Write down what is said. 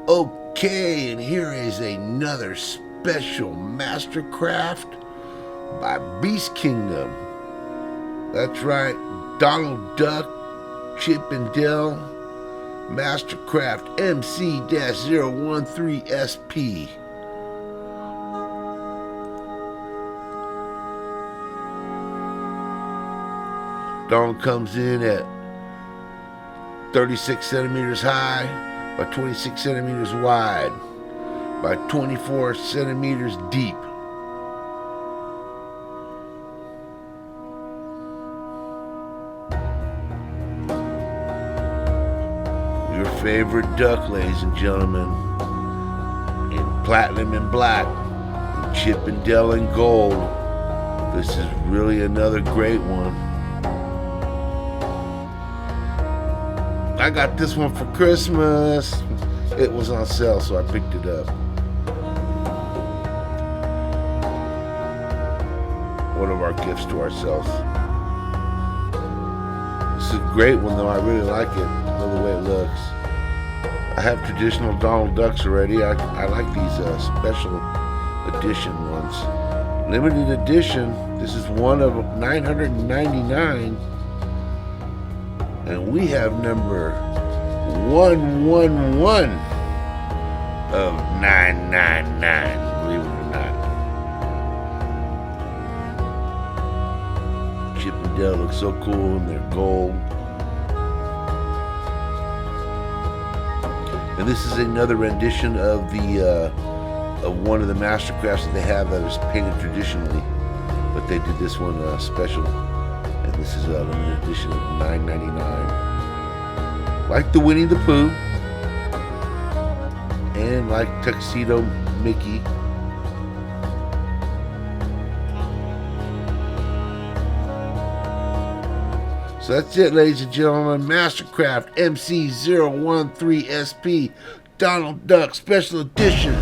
Okay, and here is another special mastercraft by Beast Kingdom. That's right, Donald Duck, Chip and Dale, Mastercraft MC-013SP. Donald comes in at 36 centimeters high by 26 centimeters wide by 24 centimeters deep. Your favorite duck, ladies and gentlemen, in platinum and black, in Chip and Dale in gold. This is really another great one. I got this one for Christmas. It was on sale, so I picked it up. One of our gifts to ourselves. This is a great one, though. I really like it. I love the way it looks. I have traditional Donald Ducks already. I like these special edition ones. Limited edition. This is one of 999. And we have number 111 of 999, believe it or not. Chip and Dale look so cool in their gold. And this is another rendition of the of one of the mastercrafts that they have that is painted traditionally, but they did this one special. And this is a limited edition of $9.99. Like the Winnie the Pooh. And like Tuxedo Mickey. So that's it, ladies and gentlemen. Mastercraft MC-013SP Donald Duck Special Edition.